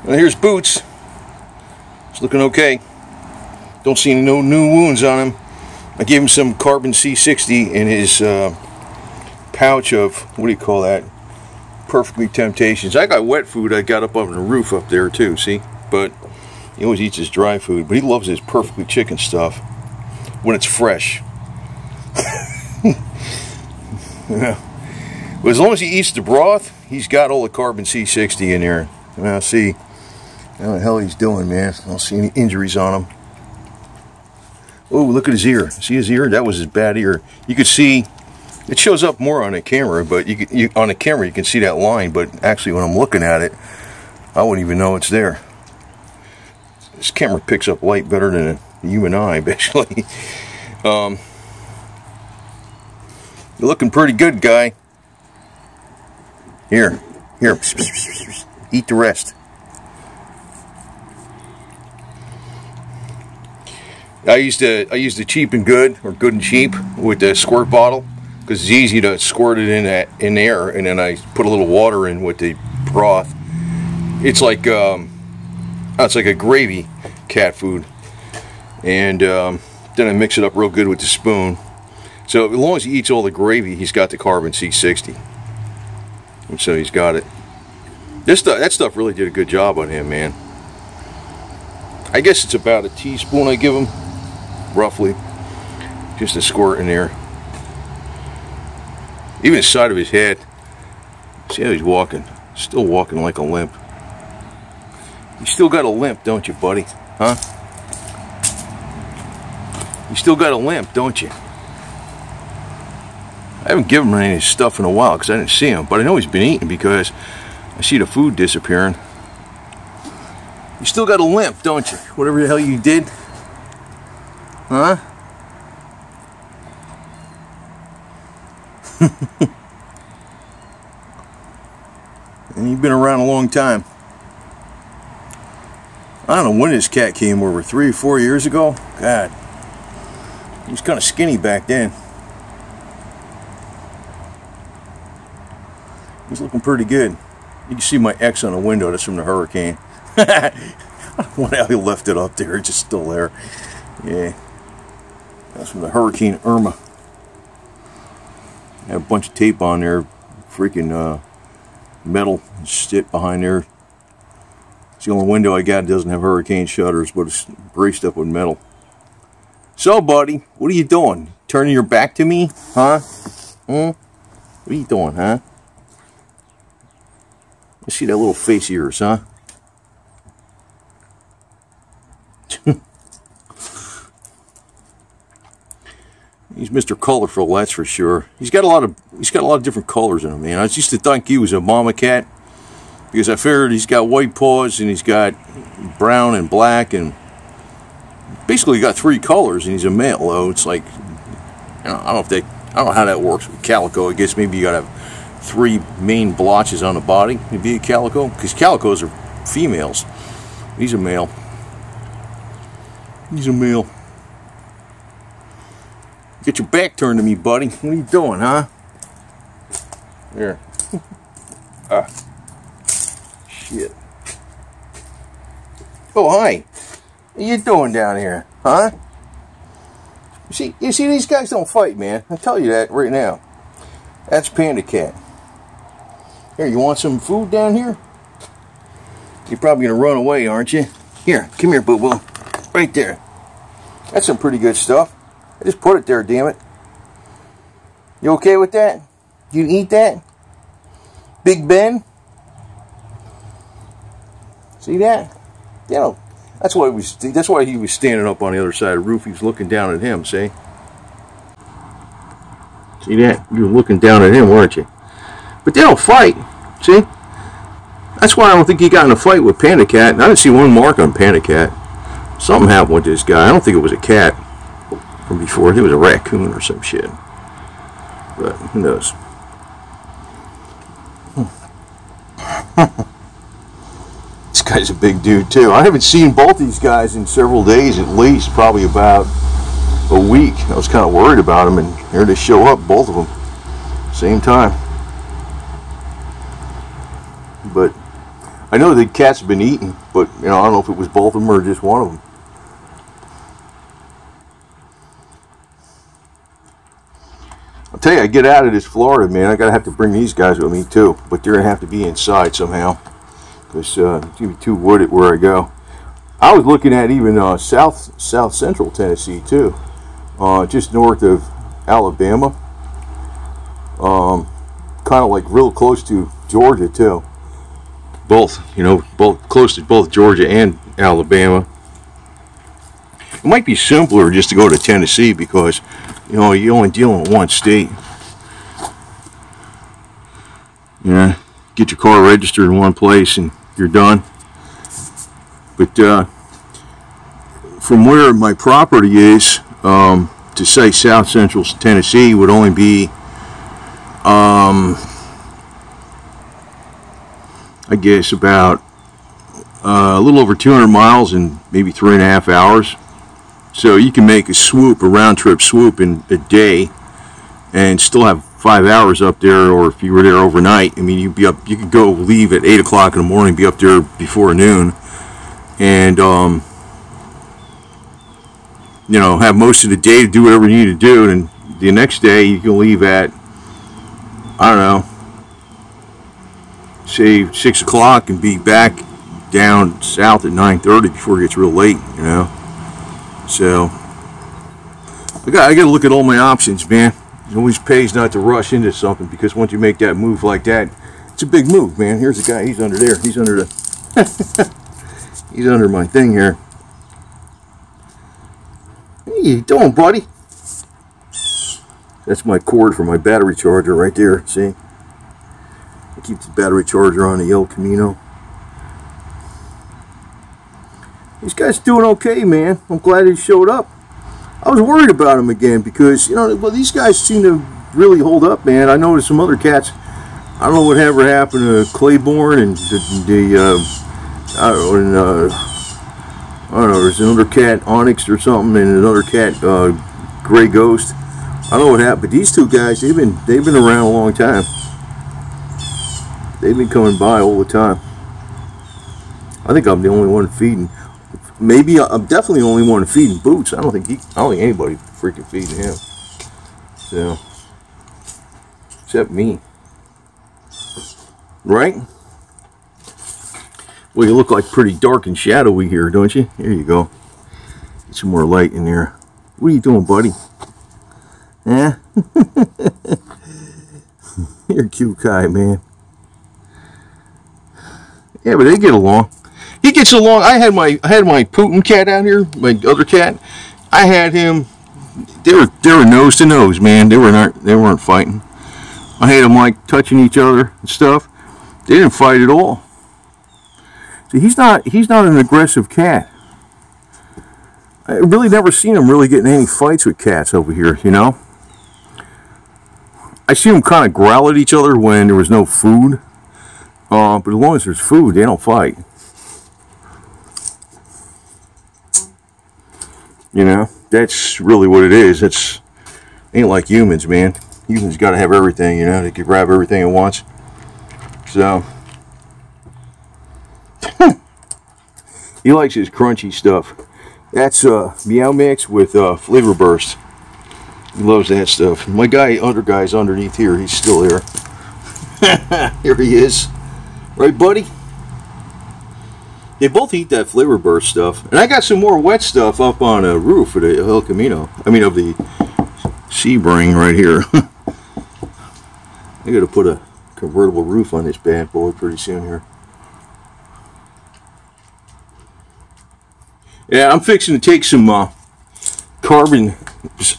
Well, here's Boots. It's looking okay. Don't see no new wounds on him. I gave him some Carbon C60 in his pouch of, what do you call that? Perfectly Temptations. I got wet food I got up on the roof up there too, see? But he always eats his dry food, but he loves his Perfectly Chicken stuff when it's fresh. Yeah. But as long as he eats the broth, he's got all the Carbon C60 in there. And I'll see how the hell he's doing, man. I don't see any injuries on him. Oh, look at his ear. See his ear? That was his bad ear. You could see, it shows up more on the camera, but on the camera you can see that line, but actually when I'm looking at it, I wouldn't even know it's there. This camera picks up light better than a human eye, basically. You're looking pretty good, guy. Here, eat the rest. I used the Cheap and Good, or Good and Cheap, with the squirt bottle, because it's easy to squirt it in air, and then I put a little water in with the broth. It's like a gravy cat food, and then I mix it up real good with the spoon. So as long as he eats all the gravy, he's got the Carbon C60. And so he's got it. That stuff really did a good job on him, man. I guess it's about a teaspoon I give him, roughly. Just a squirt in there. Even the side of his head. See how he's walking? Still walking like a limp. You still got a limp, don't you, buddy? Huh? You still got a limp, don't you? I haven't given him any of his stuff in a while because I didn't see him, but I know he's been eating because I see the food disappearing. You still got a limp, don't you? Whatever the hell you did. Huh? And you've been around a long time. I don't know when this cat came over, 3 or 4 years ago? God. He was kind of skinny back then. He's looking pretty good. You can see my X on the window. That's from the hurricane. I don't know how he left it up there. It's just still there. Yeah. That's from the Hurricane Irma. I have a bunch of tape on there. Freaking metal shit behind there. It's the only window I got that doesn't have hurricane shutters, but it's braced up with metal. So, buddy, what are you doing? Turning your back to me? Huh? What are you doing, huh? Let's see that little face of yours, huh? He's Mr. Colorful, that's for sure. He's got a lot of different colors in him, man. I used to think he was a mama cat because I figured he's got white paws and he's got brown and black and basically got 3 colors, and he's a male. Though it's like I don't know how that works with calico. I guess maybe you gotta have 3 main blotches on the body to be a calico, because calicos are females. He's a male. He's a male. Get your back turned to me, buddy. What are you doing, huh? There. Shit. Oh, hi. What are you doing down here, huh? You see, these guys don't fight, man. I'll tell you that right now. That's PandaCAT. Here, you want some food down here? You're probably going to run away, aren't you? Here, come here, boo-boo. Right there. That's some pretty good stuff. I just put it there, damn it. You okay with that? You eat that? Big Ben? See that? You know, that's why he was standing up on the other side of the roof. He was looking down at him, see? See that? You were looking down at him, weren't you? But they don't fight, see? That's why I don't think he got in a fight with PandaCAT. I didn't see one mark on PandaCAT. Something happened with this guy. I don't think it was a cat from before. I think it was a raccoon or some shit. But who knows? This guy's a big dude too. I haven't seen both these guys in several days, at least probably about a week. I was kind of worried about them, and here they show up, both of them, same time. But I know the cats have been eaten, but you know, I don't know if it was both of them or just one of them. I'll tell you, I get out of this Florida, man, I gotta have to bring these guys with me too, but they're gonna have to be inside somehow, because it's gonna be too wooded where I go. I was looking at even south central Tennessee too, just north of Alabama, kind of like real close to Georgia too. Both, you know, both close to both Georgia and Alabama. It might be simpler just to go to Tennessee because, you know, you're only dealing with one state. Yeah, get your car registered in one place and you're done. But from where my property is, to say South Central Tennessee would only be, I guess about a little over 200 miles in maybe 3.5 hours. So you can make a swoop, a round-trip swoop in a day, and still have 5 hours up there. Or if you were there overnight, I mean, you'd be up. You could go leave at 8 o'clock in the morning, be up there before noon, and you know, have most of the day to do whatever you need to do. And the next day you can leave at, I don't know, say 6 o'clock and be back down south at 9:30 before it gets real late, you know. So I got to look at all my options, man. It always pays not to rush into something, because once you make that move like that, it's a big move, man. Here's the guy. He's under there. He's under the he's under my thing here. Hey, you doing, buddy? That's my cord for my battery charger right there. See? I keep the battery charger on the El Camino. These guys doing okay, man. I'm glad he showed up. I was worried about him again because, you know, well, these guys seem to really hold up, man. I noticed some other cats. I don't know whatever happened to Claiborne and I don't know, there's another cat, Onyx or something, and another cat, Gray Ghost. I don't know what happened, but these two guys, they've been around a long time. They've been coming by all the time. I think I'm the only one feeding. Maybe I'm definitely the only one feeding Boots. I don't think anybody freaking feeding him. So, except me, right? Well, you look like pretty dark and shadowy here, don't you? Here you go. Get some more light in there. What are you doing, buddy? Eh? You're a cute guy, man. Yeah, but they get along. He gets along. I had my Putin cat out here, my other cat. I had him. They were nose to nose, man. They weren't fighting. I had them like touching each other and stuff. They didn't fight at all. See, he's not an aggressive cat. I really never seen him really getting any fights with cats over here, you know. I see them kind of growl at each other when there was no food. But as long as there's food, they don't fight. You know, that's really what it is. It's ain't like humans, man. Humans got to have everything, you know. They can grab everything at once. So he likes his crunchy stuff. That's Meow Mix with Flavor Burst. He loves that stuff. My other guy's underneath here. He's still there. Here he is. Right, buddy? They both eat that Flavor Burst stuff. And I got some more wet stuff up on a roof of the El Camino. I mean, of the Sebring right here. I got to put a convertible roof on this bad boy pretty soon here. Yeah, I'm fixing to take some carbon.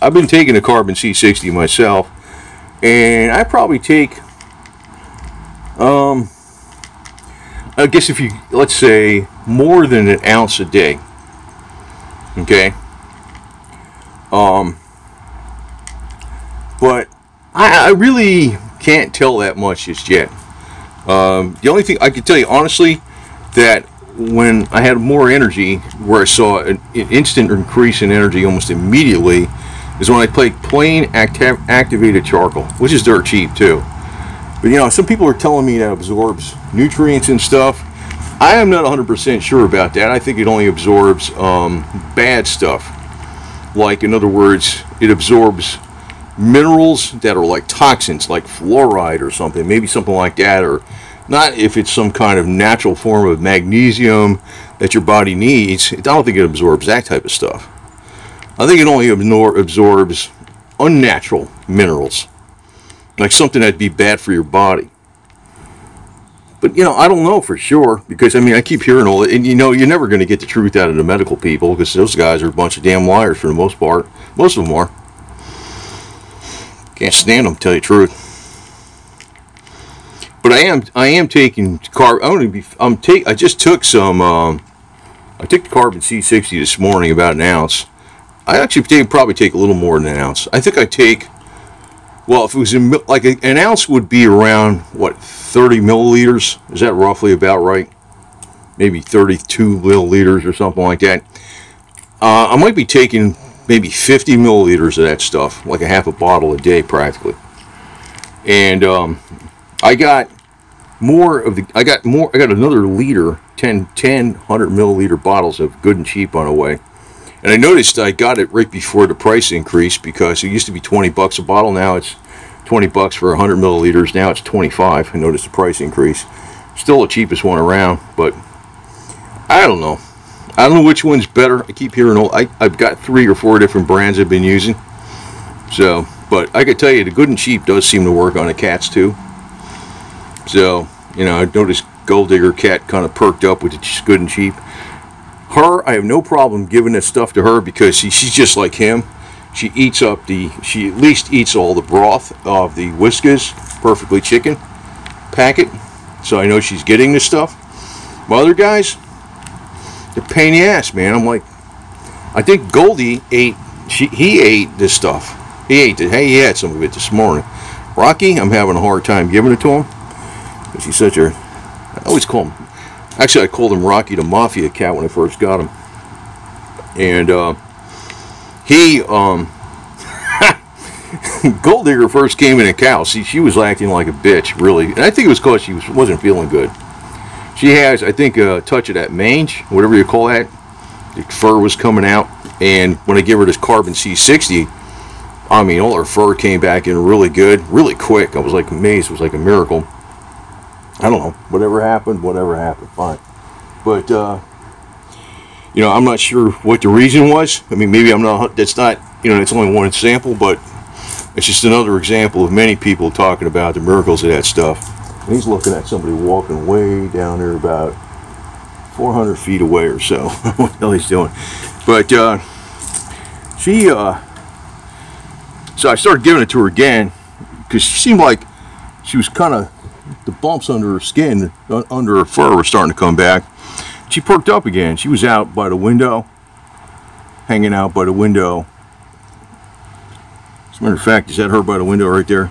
I've been taking a Carbon C60 myself. And I probably take... I guess if you, let's say, more than an ounce a day, okay, but I really can't tell that much just yet. The only thing I can tell you honestly, that when I had more energy, where I saw an instant increase in energy almost immediately, is when I take plain activated charcoal, which is dirt cheap too. But you know, some people are telling me that absorbs nutrients and stuff. I am not 100% sure about that. I think it only absorbs bad stuff. Like, in other words, it absorbs minerals that are like toxins, like fluoride or something, maybe something like that, or not if it's some kind of natural form of magnesium that your body needs. I don't think it absorbs that type of stuff. I think it only absorbs unnatural minerals, like something that'd be bad for your body. But, you know, I don't know for sure, because, I mean, I keep hearing all that, and, you know, you're never going to get the truth out of the medical people, because those guys are a bunch of damn liars for the most part. Most of them are. Can't stand them, to tell you the truth. But I am taking I just took some, I took the Carbon C60 this morning, about an ounce. I actually probably take a little more than an ounce. I think I take, well, if it was in, like an ounce would be around, what, 30 milliliters? Is that roughly about right? Maybe 32 milliliters or something like that. I might be taking maybe 50 milliliters of that stuff, like a half a bottle a day practically. And I got another liter, 100 milliliter bottles of Good and Cheap on the way. And I noticed I got it right before the price increase, because it used to be 20 bucks a bottle. Now it's 20 bucks for 100 milliliters. Now it's 25. I noticed the price increase. Still the cheapest one around, but I don't know. I don't know which one's better. I keep hearing I've got 3 or 4 different brands I've been using. So, but I could tell you the Good and Cheap does seem to work on the cats too. So, you know, I noticed GoldDigger cat kind of perked up with the Good and Cheap. Her, I have no problem giving this stuff to her, because she's just like him. She eats up she at least eats all the broth of the Whiskas Perfectly Chicken packet. So I know she's getting this stuff. My other guys, they're a pain in the ass, man. I'm like, I think Goldie he ate this stuff. He ate it. Hey, he had some of it this morning. Rocky, I'm having a hard time giving it to him, because he's such a, I always call him, actually I called him Rocky the Mafia Cat when I first got him. And GoldDigger first came in a cow. See, she was acting like a bitch, really. And I think it was because she wasn't feeling good. She has, I think, a touch of that mange, whatever you call that. The fur was coming out. And when I gave her this Carbon C60, I mean, all her fur came back in really good, really quick. I was like amazed. It was like a miracle. I don't know. Whatever happened, fine. But, you know, I'm not sure what the reason was. I mean, maybe that's not, you know, it's only one example, but it's just another example of many people talking about the miracles of that stuff. And he's looking at somebody walking way down there about 400 feet away or so. What the hell he's doing. But, so I started giving it to her again, because she seemed like she was kind of, the bumps under her skin, under her fur were starting to come back. She perked up again. She was out by the window, hanging out by the window. As a matter of fact, is that her by the window right there?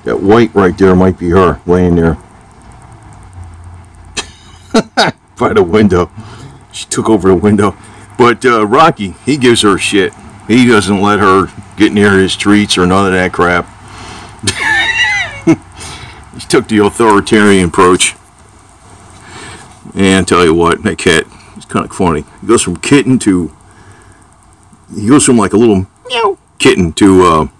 That white right there might be her laying there. By the window. She took over the window. But Rocky, he gives her shit. He doesn't let her get near his treats or none of that crap. He took the authoritarian approach. And tell you what, that cat is kind of funny. He goes from kitten to, he goes from like a little meow kitten to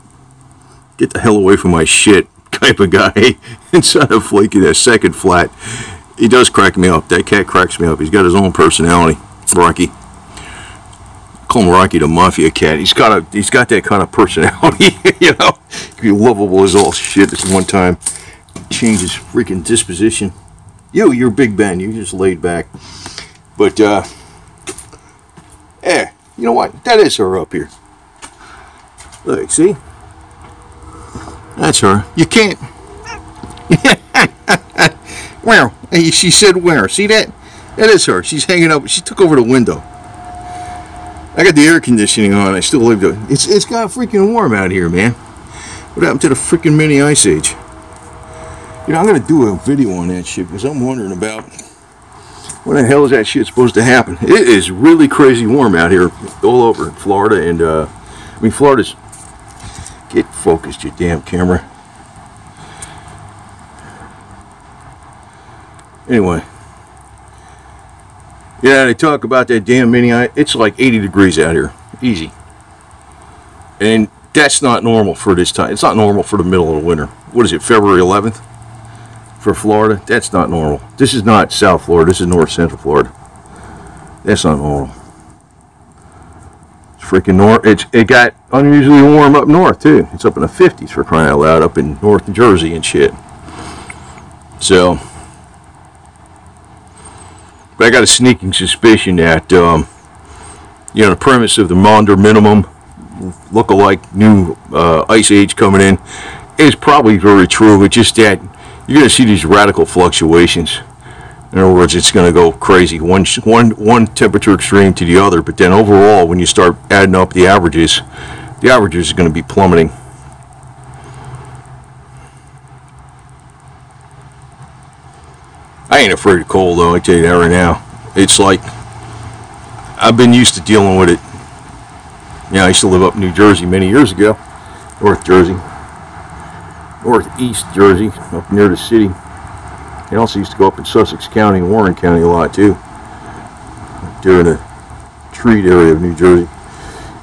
get the hell away from my shit type of guy. Instead of flaking that second flat. He does crack me up. That cat cracks me up. He's got his own personality. Rocky. Call him Rocky the Mafia Cat. He's got that kind of personality. You know, he can be lovable as all shit at one time. Change his freaking disposition. You're Big Ben. You're just laid back. But you know what? That is her up here. Look, see? That's her. You can't. Where? She said where? See that? That is her. She's hanging up. She took over the window. I got the air conditioning on. I still live there. It's got freaking warm out here, man. What happened to the freaking mini ice age? You know, I'm going to do a video on that shit, because I'm wondering about when the hell is that shit supposed to happen. It is really crazy warm out here all over Florida. And, I mean, Florida's... Get focused, you damn camera. Anyway. Yeah, they talk about that damn mini. It's like 80 degrees out here. Easy. And that's not normal for this time. It's not normal for the middle of the winter. What is it, February 11th? For Florida? That's not normal. This is not South Florida. This is North Central Florida. That's not normal. It's freaking north. It got unusually warm up north, too. It's up in the 50s for crying out loud up in North Jersey and shit. So, but I got a sneaking suspicion that, you know, the premise of the Maunder minimum look-alike new ice age coming in is probably very true. It's just that you're going to see these radical fluctuations. In other words, it's going to go crazy, one temperature extreme to the other, but then overall, when you start adding up the averages are going to be plummeting. I ain't afraid of cold, though, I tell you that right now. It's like, I've been used to dealing with it. Yeah, I used to live up in New Jersey many years ago. Northeast Jersey, up near the city. I also used to go up in Sussex County and Warren County a lot, too. During the treat area of New Jersey.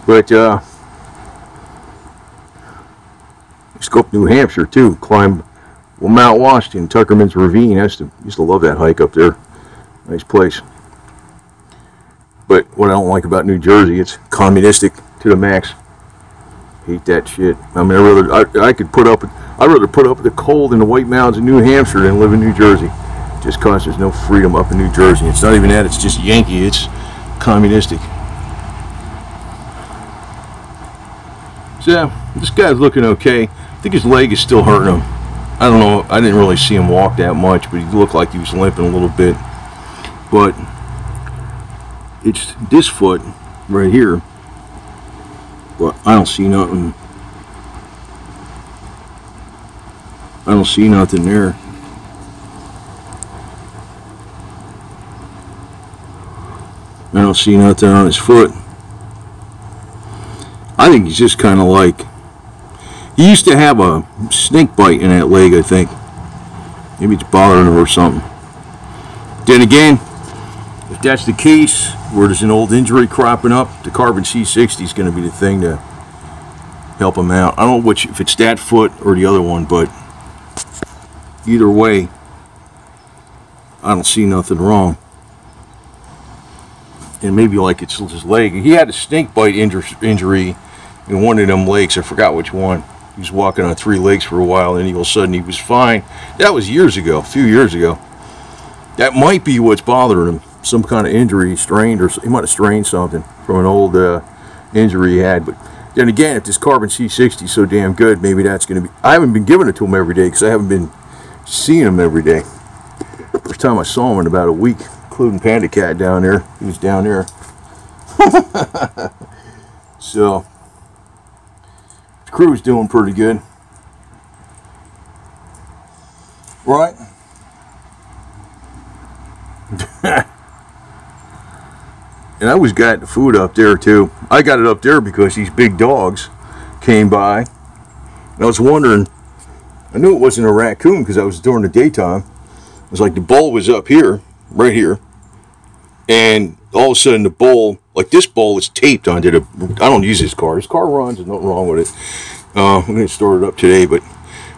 But, I used to go up to New Hampshire, too. Climb Mount Washington, Tuckerman's Ravine. I used to love that hike up there. Nice place. But what I don't like about New Jersey, it's communistic to the max. Hate that shit. I mean, I'd rather put up with the cold in the White Mountains in New Hampshire than live in New Jersey. Just cause there's no freedom up in New Jersey. It's not even that, it's just Yankee, it's communistic. So, this guy's looking okay. I think his leg is still hurting him. I don't know, I didn't really see him walk that much, but he looked like he was limping a little bit. But it's this foot right here. But I don't see nothing. I don't see nothing there. I don't see nothing on his foot. I think he's just kind of like, he used to have a snake bite in that leg, I think. Maybe it's bothering him or something. Then again, if that's the case, where there's an old injury cropping up, the Carbon C60 is going to be the thing to help him out. I don't know if it's that foot or the other one, but either way, I don't see nothing wrong. And maybe like it's his leg. He had a snake bite injury in one of them legs. I forgot which one. He was walking on 3 legs for a while, and all of a sudden he was fine. That was years ago, a few years ago. That might be what's bothering him. Some kind of injury he strained, or he might have strained something from an old injury he had. But then again, if this Carbon C60 is so damn good, maybe that's going to be... I haven't been giving it to him every day because I haven't been seeing him every day. First time I saw him in about a week, including PandaCAT down there. He was down there. So, the crew's doing pretty good. Right? And I always got the food up there too. I got it up there because these big dogs came by. And I was wondering, I knew it wasn't a raccoon because I was during the daytime. It was like the bowl was up here, right here. And all of a sudden the bowl, like this bowl is taped onto the, I don't use this car. This car runs, there's nothing wrong with it. I'm going to start it up today, but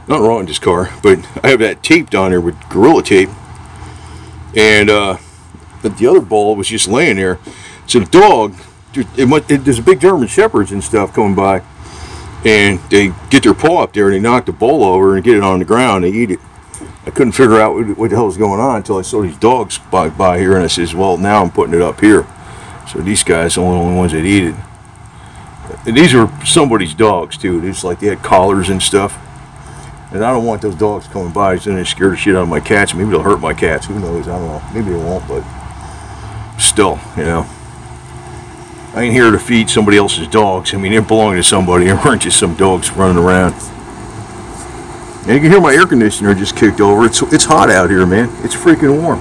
nothing wrong with this car. But I have that taped on there with Gorilla Tape. And but the other bowl was just laying there. So the dog, there's a big German Shepherds and stuff coming by, and they get their paw up there and they knock the bowl over and get it on the ground and they eat it. I couldn't figure out what the hell was going on until I saw these dogs by here, and I says, well, now I'm putting it up here. So these guys are the only ones that eat it. And these are somebody's dogs too. It's like they had collars and stuff. And I don't want those dogs coming by, so then they scare the shit out of my cats. Maybe they'll hurt my cats. Who knows? I don't know. Maybe they won't, but still, you know. I ain't here to feed somebody else's dogs. I mean, they belong to somebody. They weren't just some dogs running around. And you can hear my air conditioner just kicked over. It's hot out here, man. It's freaking warm.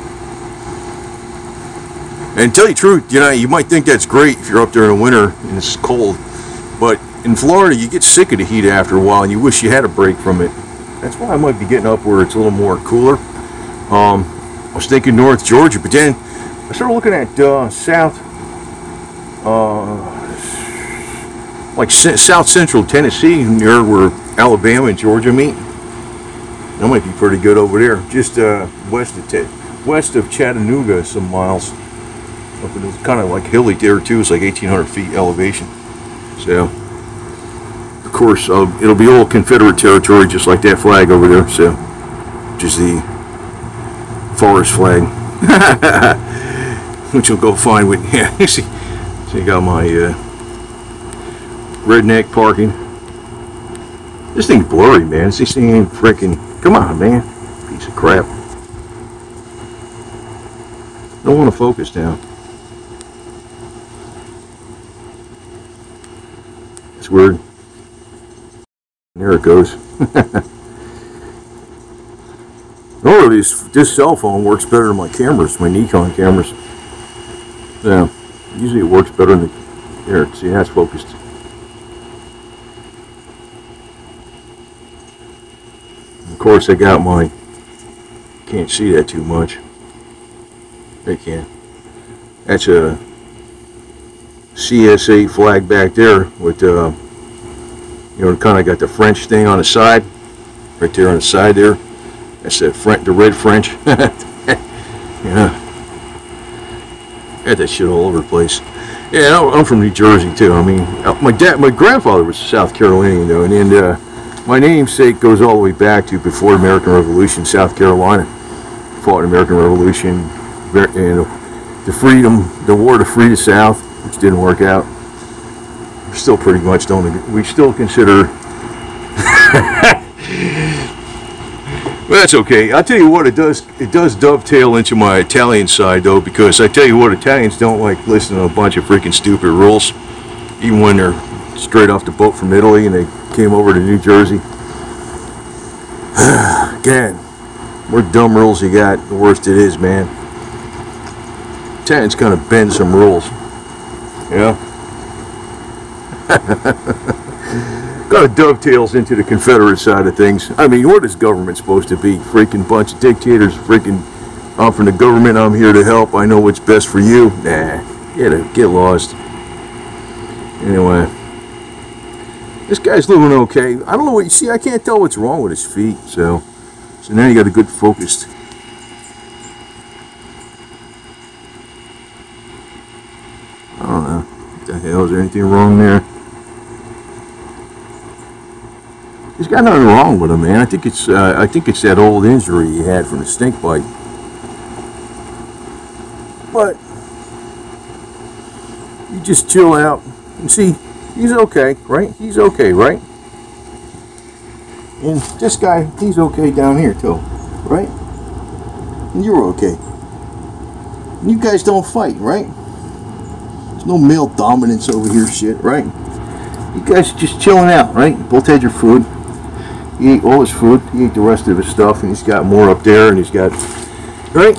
And to tell you the truth, you know, you might think that's great if you're up there in the winter and it's cold. But in Florida, you get sick of the heat after a while and you wish you had a break from it. That's why I might be getting up where it's a little more cooler. I was thinking North Georgia, but then I started looking at south, like south central Tennessee, near where Alabama and Georgia meet. That might be pretty good over there, just west of Chattanooga, some miles. It's kind of like hilly there too. It's like 1,800 feet elevation. So, of course, it'll be all Confederate territory, just like that flag over there. So, which is the forest flag, which you'll go find with. Yeah, see, so you got my redneck parking. This thing's blurry, man. This thing ain't freaking. Come on, man. Piece of crap. Don't want to focus now. It's weird. There it goes. Oh, this cell phone works better than my cameras, my Nikon cameras. Yeah, usually it works better than the. There, see, that's focused. Of course, I got my. Can't see that too much. They can. That's a CS8 flag back there with you know, kind of got the French thing on the side, right there on the side there. That's the red French. Yeah, got that shit all over the place. Yeah, I'm from New Jersey too. I mean, my grandfather was South Carolinian though, and my namesake goes all the way back to before the American Revolution, South Carolina. Fought the American Revolution, and the war to free the South, which didn't work out. We still pretty much don't agree. We still consider. Well, that's okay. I'll tell you what, it does dovetail into my Italian side though, because I tell you what, Italians don't like listening to a bunch of freaking stupid rules, even when they're straight off the boat from Italy and they came over to New Jersey. Again, more dumb rules you got, the worse it is, man. Italians kind of bend some rules, you know. Kind of dovetails into the Confederate side of things. I mean, what is government supposed to be? Freaking bunch of dictators, freaking, I'm from the government, I'm here to help, I know what's best for you. Nah, get lost. Anyway, this guy's living okay. I don't know what you see, I can't tell what's wrong with his feet, so now you got a good focused. I don't know. What the hell, is there anything wrong there? He's got nothing wrong with him, man. I think it's that old injury he had from the stink bite. But you just chill out and see, he's okay, right? He's okay, right? And this guy, he's okay down here too, right? And you're okay. And you guys don't fight, right? There's no male dominance over here shit, right? You guys just chilling out, right? Both had your food. He ate all his food, he ate the rest of his stuff, and he's got more up there, and he's got, right?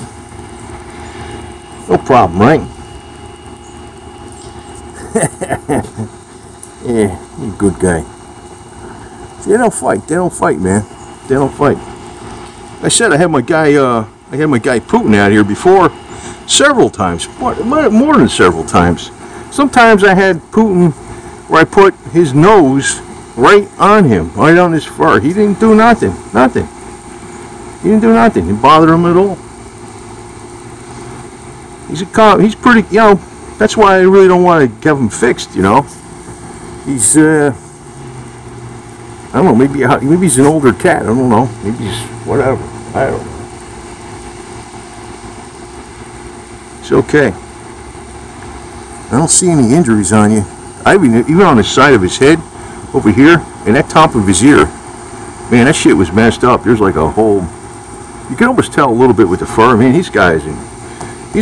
No problem, right? Yeah, you're a good guy. See, they don't fight, man. They don't fight. I said I had my guy Putin out here before, several times, more than several times. Sometimes I had Putin where I put his nose right on him, right on his fur. He didn't do nothing. He didn't do nothing. It didn't bother him at all. He's pretty, you know, that's why I really don't want to have him fixed, you know. He's, I don't know, maybe he's an older cat, I don't know. Maybe he's whatever. I don't know. It's okay. I don't see any injuries on you. Even on the side of his head, over here, and that top of his ear, man, that shit was messed up. There's like a whole, you can almost tell a little bit with the fur. I mean, he's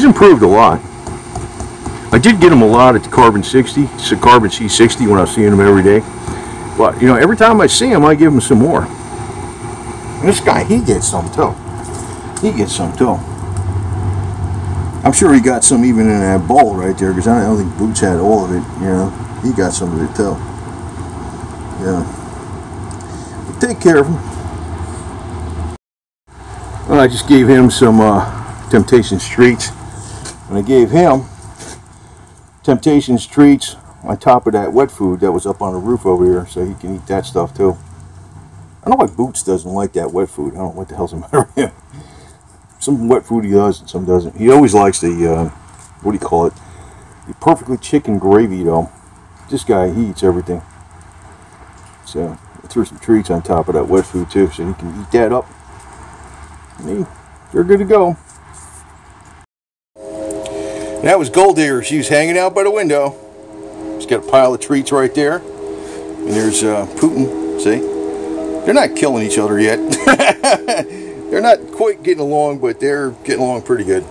improved a lot. I did get him a lot at the Carbon C60 when I was seeing him every day. But, you know, every time I see him, I give him some more. And this guy, he gets some too. I'm sure he got some even in that bowl right there, because I don't think Boots had all of it, you know. He got some of it too. Yeah. But take care of him. Well, I just gave him some Temptations treats, and I gave him Temptations treats on top of that wet food that was up on the roof over here, so he can eat that stuff too. I don't know why Boots doesn't like that wet food. I don't know what the hell's the matter with him. Some wet food he does and some doesn't. He always likes the, what do you call it? The perfectly chicken gravy though. This guy, he eats everything. So I threw some treats on top of that wet food too, so he can eat that up. And they're good to go. And that was GoldDigger. She was hanging out by the window. She's got a pile of treats right there. And there's Putin, see? They're not killing each other yet. They're not quite getting along, but they're getting along pretty good.